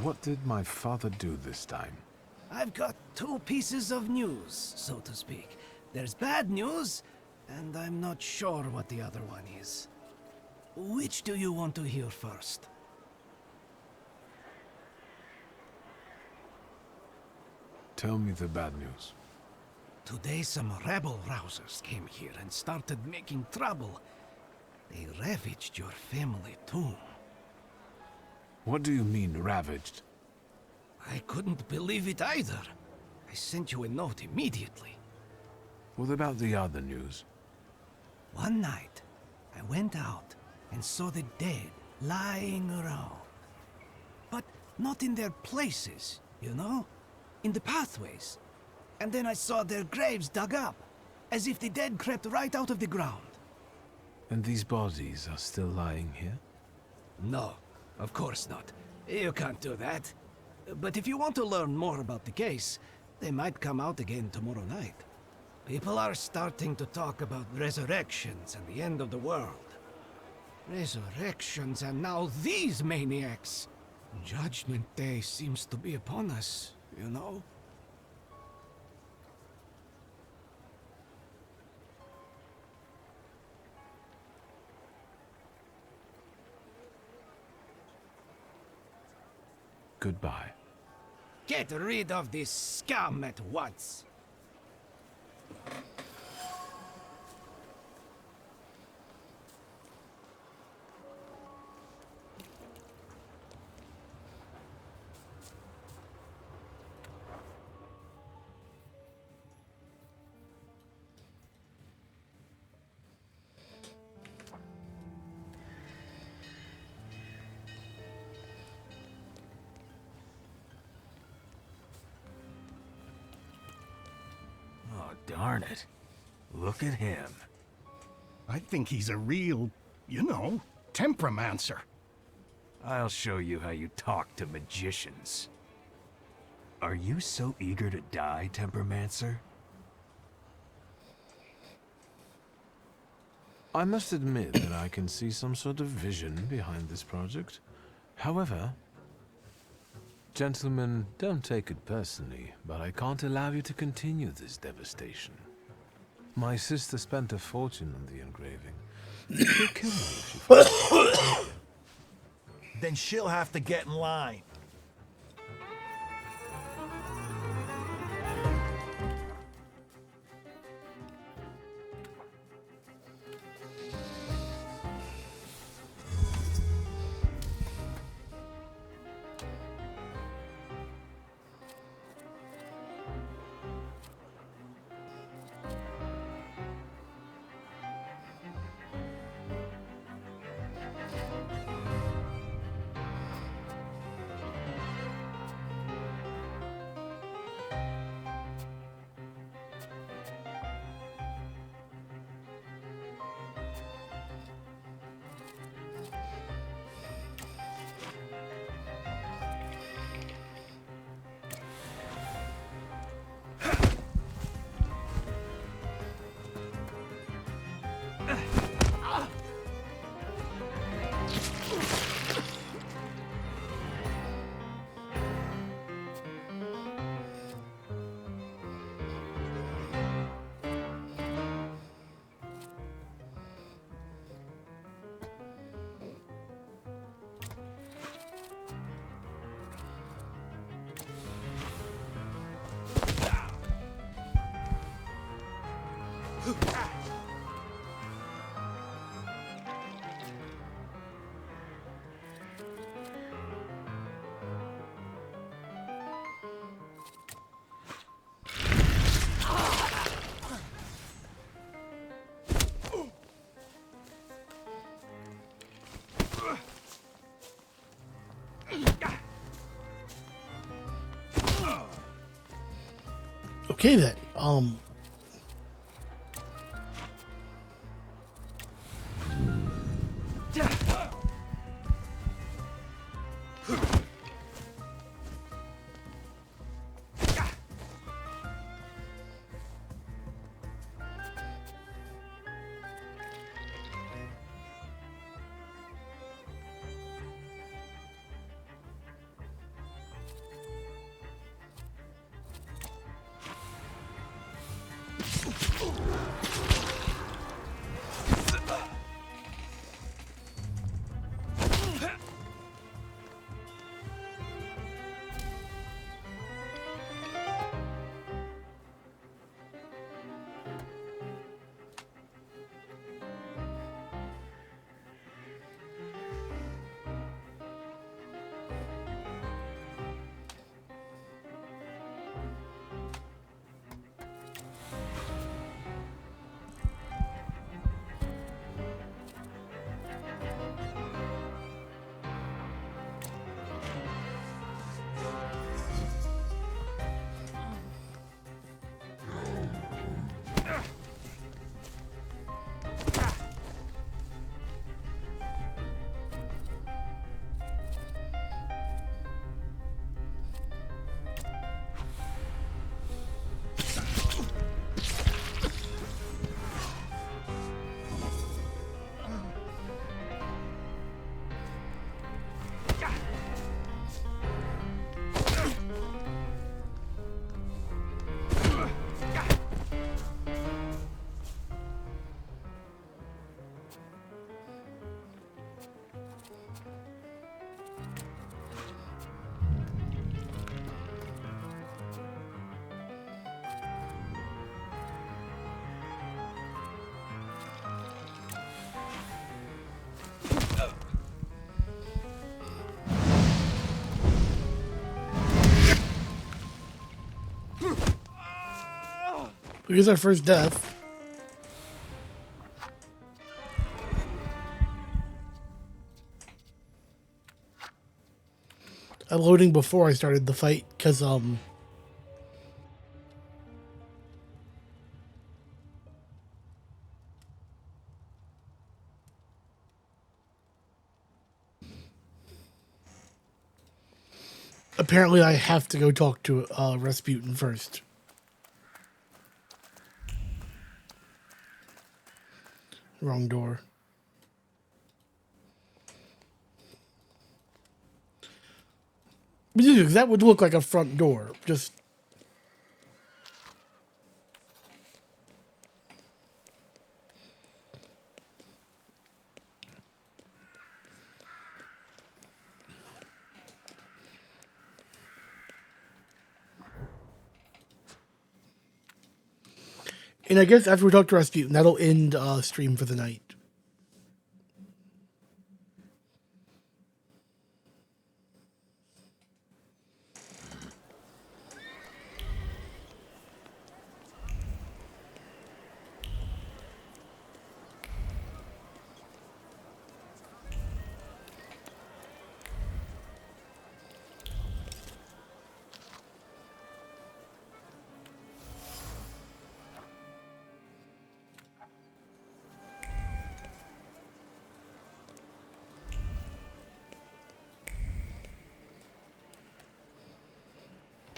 What did my father do this time? I've got 2 pieces of news, so to speak. There's bad news, and I'm not sure what the other one is. Which do you want to hear first? Tell me the bad news. Today some rebel-rousers came here and started making trouble. They ravaged your family tomb. What do you mean, ravaged? I couldn't believe it either. I sent you a note immediately. What about the other news? One night, I went out and saw the dead lying around. But not in their places, you know? In the pathways. And then I saw their graves dug up, as if the dead crept right out of the ground. And these bodies are still lying here? No, of course not. You can't do that. But if you want to learn more about the case, they might come out again tomorrow night. People are starting to talk about resurrections and the end of the world. Resurrections and now these maniacs! Judgment Day seems to be upon us, you know? Goodbye. Get rid of this scum at once! darn it. Look at him. I think he's a real, temperamencer. I'll show you how you talk to magicians. Are you so eager to die, Tempermancer? I must admit that I can see some sort of vision behind this project. However, gentlemen, don't take it personally, but I can't allow you to continue this devastation. My sister spent a fortune on the engraving. She'll kill me if she finds it. Then she'll have to get in line. Okay then. Here's our first death. I'm loading before I started the fight because Apparently, I have to go talk to Rasputin first. Wrong door. Because that would look like a front door. Just. And I guess after we talk to Rasputin, that'll end stream for the night.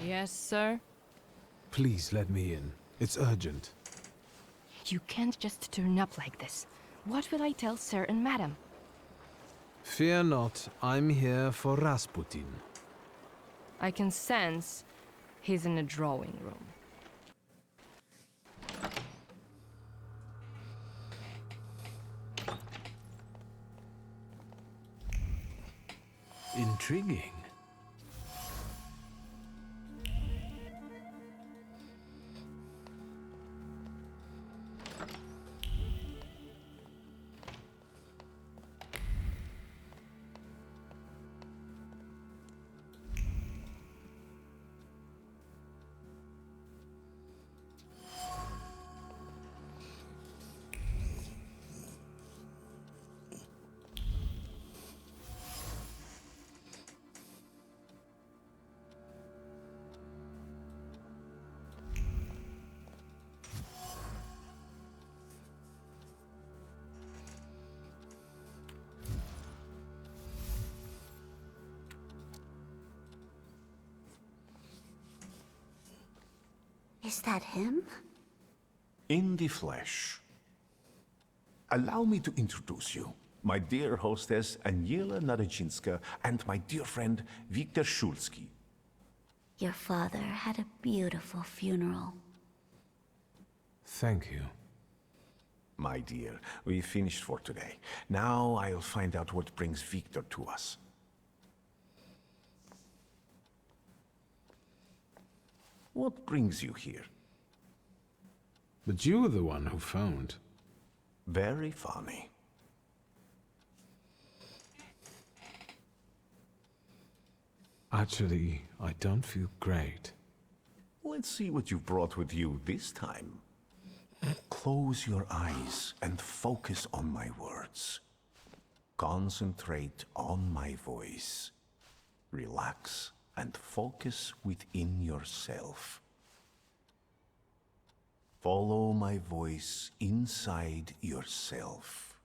Yes, sir? Please let me in. It's urgent. You can't just turn up like this. What will I tell sir and madam? Fear not, I'm here for Rasputin. I can sense he's in a drawing room. Intriguing. Is that him? In the flesh. Allow me to introduce you. My dear hostess, Aniela Nadezhinska, and my dear friend, Viktor Shulsky. Your father had a beautiful funeral. Thank you. My dear, we finished for today. Now I'll find out what brings Viktor to us. What brings you here? But you were the one who phoned. Very funny. Actually, I don't feel great. Let's see what you've brought with you this time. Close your eyes and focus on my words. Concentrate on my voice. Relax and focus within yourself. Follow my voice inside yourself.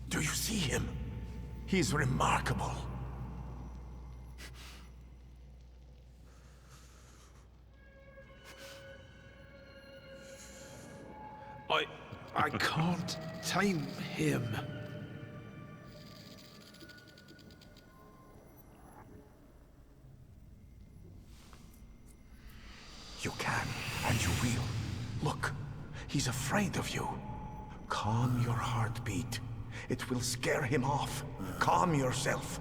Do you see him? He's remarkable. I can't tame him. You can, and you will. Look, he's afraid of you. Calm your heartbeat. It will scare him off. Calm yourself.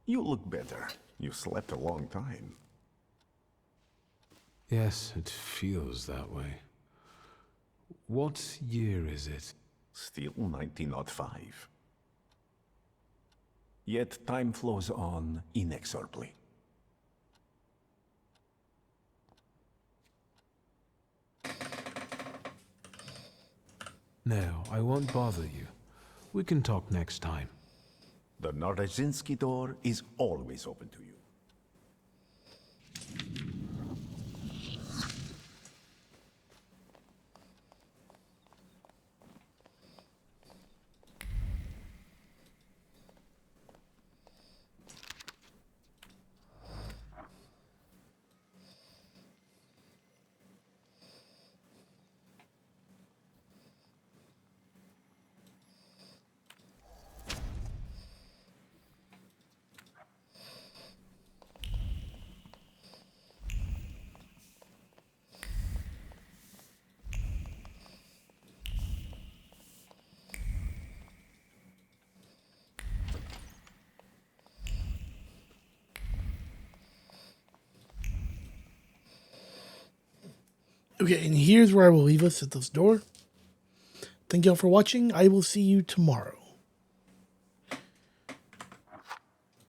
You look better. You slept a long time. Yes, it feels that way. What year is it? Still 1905. Yet time flows on inexorably. No, I won't bother you. We can talk next time. The Narodzinski door is always open to you. Okay, and here's where I will leave us at this door. Thank y'all for watching. I will see you tomorrow.